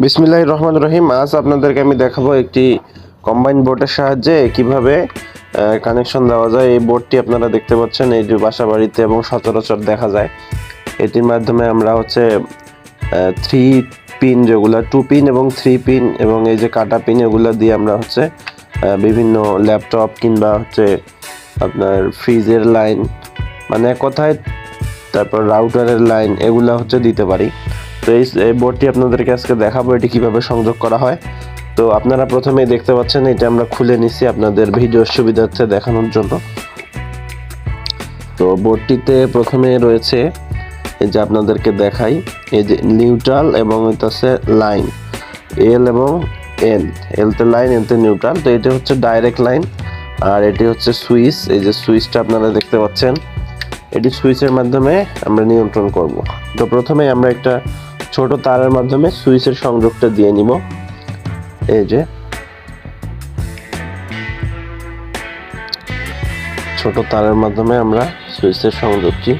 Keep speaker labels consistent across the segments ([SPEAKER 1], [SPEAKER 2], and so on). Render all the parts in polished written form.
[SPEAKER 1] বিসমিল্লাহির রহমানির রহিম। আজ আপনাদেরকে আমি দেখাবো একটি কম্বাইন বোর্ডের সাহায্যে কিভাবে কানেকশন দেওয়া যায়। এই বোর্ডটি আপনারা দেখতে পাচ্ছেন, এই যে বাসা বাড়িতে এবং সচরাচর দেখা যায়। এটির মাধ্যমে আমরা হচ্ছে 3 পিন, যেগুলো 2 পিন এবং 3 পিন এবং এই যে কাটা পিন, এগুলো দিয়ে আমরা হচ্ছে বিভিন্ন ল্যাপটপ কিংবা হচ্ছে আপনার ফ্রিজের লাইন, মানে এক কথায় তারপর রাউটারের লাইন, এগুলা হচ্ছে দিতে পারি। তো এই বোর্ডটি আপনাদেরকে আজকে দেখাবো এটি কিভাবে সংযোগ করা হয়। তো আপনারা প্রথমেই দেখতে পাচ্ছেন, এটা আমরা খুলে নিছি আপনাদের ভিডিওর সুবিধার্থে দেখানোর জন্য। তো বোর্ডটিতে প্রথমে রয়েছে, এই যে আপনাদেরকে দেখাই, এই যে নিউট্রাল এবং এটা হচ্ছে লাইন, এল এবং এন। এলতে লাইন, এনতে নিউট্রাল। তো এটা হচ্ছে ডাইরেক্ট লাইন, আর এটি হচ্ছে সুইচ। এই যে সুইচটা আপনারা দেখতে পাচ্ছেন, এটি সুইচের মাধ্যমে আমরা নিয়ন্ত্রণ করব। তো প্রথমে আমরা একটা ছোট তারের মাধ্যমে সুইচের সংযোগটা দিয়ে নিব। এই যে ছোট তারের মাধ্যমে আমরা সুইচের সংযোগটি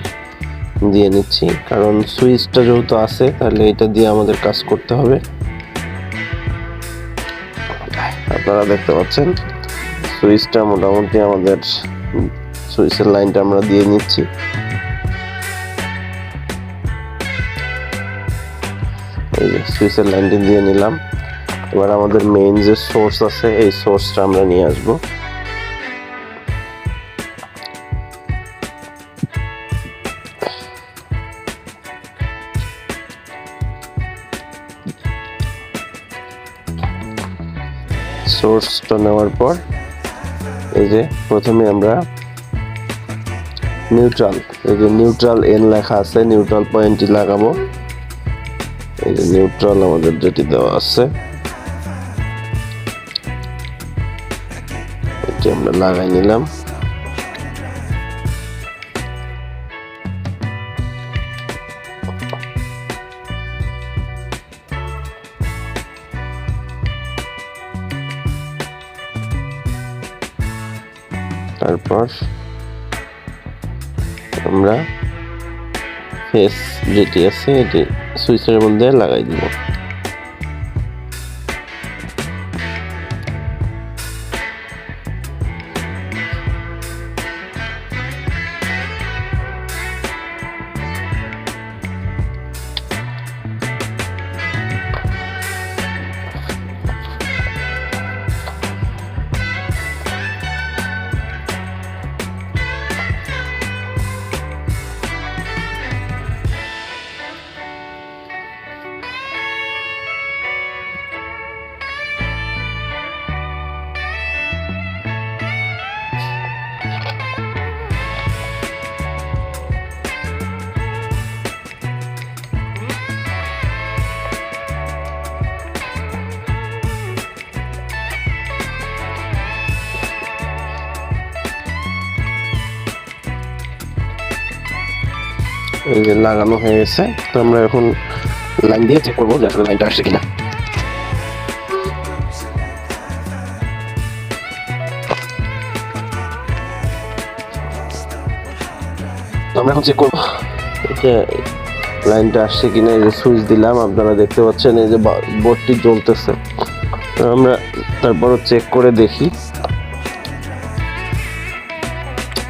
[SPEAKER 1] দিয়ে নিচ্ছি, কারণ সুইচটা যেহেতু আছে তাহলে এটা দিয়ে আমাদের কাজ করতে হবে। আপনারা দেখতে পাচ্ছেন সুইচটা মোটামুটি আমাদের, সুইচের লাইনটা আমরা দিয়ে নিচ্ছি। এই যে সুইচের লাইনটি দিয়ে নিলাম। এবার আমাদের মেইন যে সোর্স আছে, এই সোর্সটা আমরা নিয়ে আসব। সোর্সটা নেওয়ার পর এই যে প্রথমে আমরা নিউট্রাল, এই যে নিউট্রাল এন লেখা আছে, নিউট্রাল পয়েন্টটি লাগাবো। এই যে নিউট্রাল আমাদের যেটি দেওয়া আছে, এটি আমরা লাগাই নিলাম। তারপর আমরা ফেস যেটি আছে এটি সুইচের মধ্যে লাগাই দিব। এই যে লাগানো হয়ে গেছে। তো আমরা এখন লাইন দিয়ে চেক করবো যে আসলে লাইনটা আসছে কিনা। তো আমরা এখন চেক করবো এটা লাইনটা আসছে কিনা। এই যে সুইচ দিলাম, আপনারা দেখতে পাচ্ছেন এই যে বোর্ডটি জ্বলতেছে। তো আমরা তারপরও চেক করে দেখি।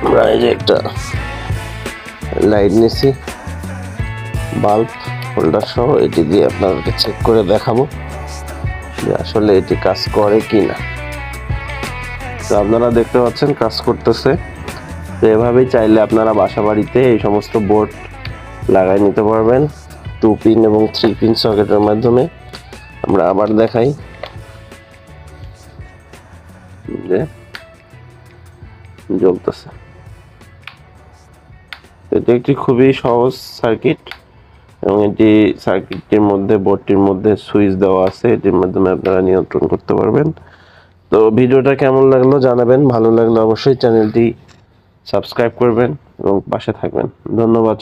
[SPEAKER 1] আমরা এই যে একটা লাইট নিয়েছি, বাল্ব হোল্ডার সহ, এটি দিয়ে আপনাদেরকে চেক করে দেখাবো যে আসলে এটি কাজ করে কিনা। তো আপনারা দেখতে পাচ্ছেন কাজ করতেছে। তো এভাবেই চাইলে আপনারা বাসা বাড়িতে এই সমস্ত বোর্ড লাগাই নিতে পারবেন 2 পিন এবং 3 পিন সকেটের মাধ্যমে। আমরা আবার দেখাই যে জ্বলতেছে। এটি একটি খুবই সহজ সার্কিট এবং এটি সার্কিটটির মধ্যে, বোর্ডটির মধ্যে সুইচ দেওয়া আছে, এটির মাধ্যমে আপনারা নিয়ন্ত্রণ করতে পারবেন। তো ভিডিওটা কেমন লাগলো জানাবেন, ভালো লাগলে অবশ্যই চ্যানেলটি সাবস্ক্রাইব করবেন এবং পাশে থাকবেন। ধন্যবাদ।